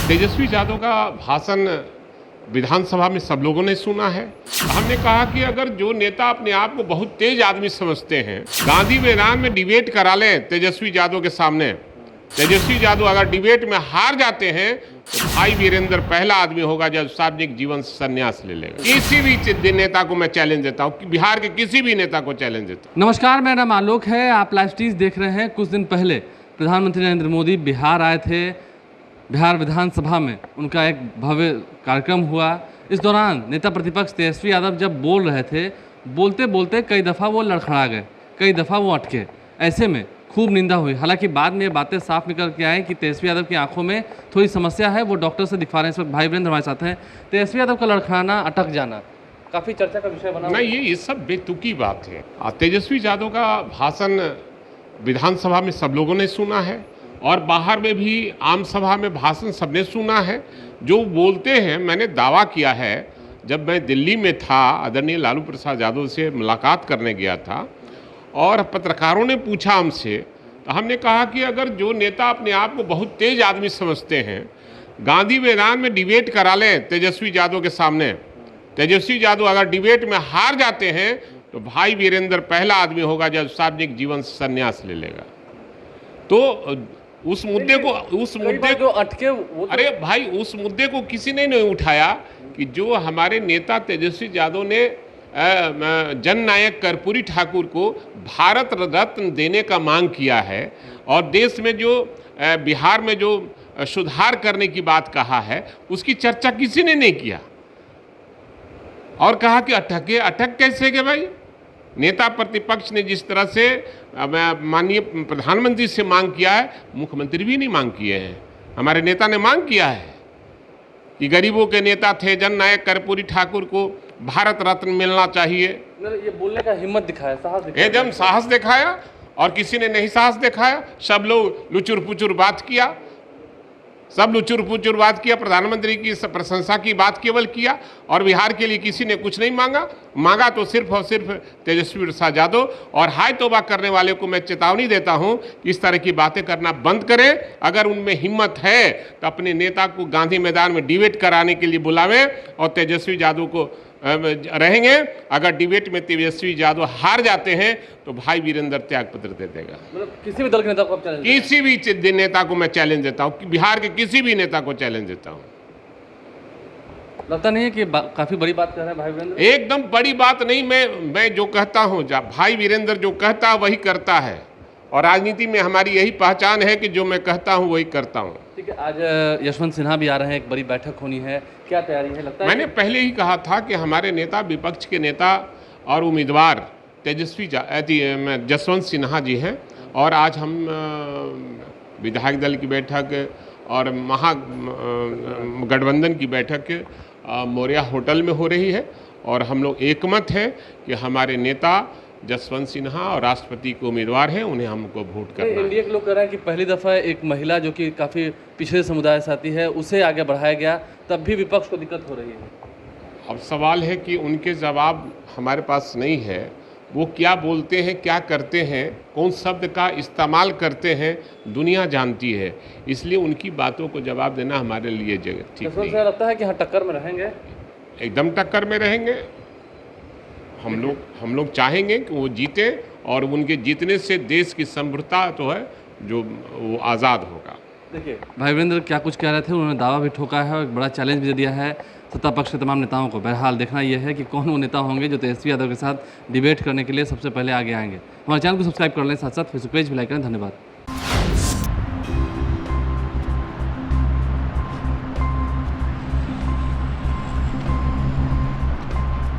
तेजस्वी यादव का भाषण विधानसभा में सब लोगों ने सुना है। हमने कहा कि अगर जो नेता अपने आप को बहुत तेज आदमी समझते हैं, गांधी मैदान में डिबेट करा लें तेजस्वी यादव के सामने। तेजस्वी यादव अगर डिबेट में हार जाते हैं तो भाई वीरेंद्र पहला आदमी होगा जो सार्वजनिक जीवन से संन्यास ले लेगा। किसी भी नेता को मैं चैलेंज देता हूँ, बिहार के किसी भी नेता को चैलेंज देता हूँ। नमस्कार, मेरा नाम आलोक है। आप लाइव स्ट्रीज देख रहे हैं। कुछ दिन पहले प्रधानमंत्री नरेंद्र मोदी बिहार आए थे। बिहार विधानसभा में उनका एक भव्य कार्यक्रम हुआ। इस दौरान नेता प्रतिपक्ष तेजस्वी यादव जब बोल रहे थे, बोलते बोलते कई दफ़ा वो लड़खड़ा गए, कई दफ़ा वो अटके। ऐसे में खूब निंदा हुई। हालांकि बाद में ये बातें साफ निकल के आए कि तेजस्वी यादव की आंखों में थोड़ी समस्या है, वो डॉक्टर से दिखा रहे हैं। इस वक्त भाई वीरेंद्र हमारे साथ हैं। तेजस्वी यादव का लड़खड़ाना, अटक जाना काफ़ी चर्चा का विषय बना। नहीं, ये सब बेतुकी बात है। तेजस्वी यादव का भाषण विधानसभा में सब लोगों ने सुना है और बाहर में भी आम सभा में भाषण सबने सुना है। जो बोलते हैं, मैंने दावा किया है, जब मैं दिल्ली में था आदरणीय लालू प्रसाद यादव से मुलाकात करने गया था और पत्रकारों ने पूछा हमसे, तो हमने कहा कि अगर जो नेता अपने आप को बहुत तेज आदमी समझते हैं, गांधी मैदान में डिबेट करा लें तेजस्वी यादव के सामने। तेजस्वी यादव अगर डिबेट में हार जाते हैं तो भाई वीरेंद्र पहला आदमी होगा जो सार्वजनिक जीवन से संन्यास ले लेगा। तो उस मुद्दे को अटके वो अरे भाई, उस मुद्दे को किसी ने नहीं उठाया कि जो हमारे नेता तेजस्वी यादव ने जननायक कर्पूरी ठाकुर को भारत रत्न देने का मांग किया है और देश में जो बिहार में जो सुधार करने की बात कहा है, उसकी चर्चा किसी ने नहीं किया। और कहा कि अटक कैसे गए भाई? नेता प्रतिपक्ष ने जिस तरह से माननीय प्रधानमंत्री से मांग किया है, मुख्यमंत्री भी नहीं मांग किए हैं। हमारे नेता ने मांग किया है कि गरीबों के नेता थे जननायक कर्पूरी ठाकुर को भारत रत्न मिलना चाहिए। ये बोलने का हिम्मत दिखाया, साहस दिखाया, एकदम साहस दिखाया। और किसी ने नहीं साहस दिखाया। सब लोग लुचुर पुचुर बात किया, सब लुचुर पुचुर बात किया। प्रधानमंत्री की प्रशंसा की बात केवल किया और बिहार के लिए किसी ने कुछ नहीं मांगा तो सिर्फ और सिर्फ तेजस्वी प्रसाद यादव। और हाय तौबा करने वाले को मैं चेतावनी देता हूं कि इस तरह की बातें करना बंद करें। अगर उनमें हिम्मत है तो अपने नेता को गांधी मैदान में डिबेट कराने के लिए बुलावें और तेजस्वी यादव को रहेंगे। अगर डिबेट में तेजस्वी यादव हार जाते हैं तो भाई वीरेंद्र त्याग पत्र दे देगा। मतलब किसी भी दल के नेता को किसी भी नेता को मैं चैलेंज देता हूं, बिहार के किसी भी नेता को चैलेंज देता हूं। लगता नहीं है कि काफी बड़ी बात कर रहे हैं भाई वीरेंद्र? एकदम बड़ी बात नहीं। मैं जो कहता हूं, भाई वीरेंद्र जो कहता है वही करता है और राजनीति में हमारी यही पहचान है कि जो मैं कहता हूं वही करता हूं। ठीक है, आज यशवंत सिन्हा भी आ रहे हैं, एक बड़ी बैठक होनी है, क्या तैयारी है? लगता है मैंने पहले ही कहा था कि हमारे नेता, विपक्ष के नेता और उम्मीदवार तेजस्वी जसवंत सिन्हा जी हैं और आज हम विधायक दल की बैठक और गठबंधन की बैठक मौर्या होटल में हो रही है और हम लोग एकमत हैं कि हमारे नेता जसवंत सिन्हा और राष्ट्रपति के उम्मीदवार हैं, उन्हें हमको वोट करना है। इंडिया के लोग कह रहे हैं कि पहली दफ़ा एक महिला जो कि काफ़ी पिछड़े समुदाय से आती है, उसे आगे बढ़ाया गया, तब भी विपक्ष को दिक्कत हो रही है। अब सवाल है कि उनके जवाब हमारे पास नहीं है। वो क्या बोलते हैं, क्या करते हैं, कौन शब्द का इस्तेमाल करते हैं, दुनिया जानती है। इसलिए उनकी बातों को जवाब देना हमारे लिए ठीक नहीं। लगता है कि हाँ, टक्कर में रहेंगे, एकदम टक्कर में रहेंगे। हम लोग चाहेंगे कि वो जीते और उनके जीतने से देश की समृद्धता तो है जो वो आज़ाद होगा। देखिए, भाई वीरेंद्र क्या कुछ कह रहे थे, उन्होंने दावा भी ठोका है और एक बड़ा चैलेंज भी दे दिया है सत्ता पक्ष के तमाम नेताओं को। बहरहाल देखना यह है कि कौन वो नेता होंगे जो तेजस्वी यादव के साथ डिबेट करने के लिए सबसे पहले आगे आएंगे। हमारे चैनल को सब्सक्राइब कर लें, साथ साथ फेसबुक पेज भी लाइक करें। धन्यवाद।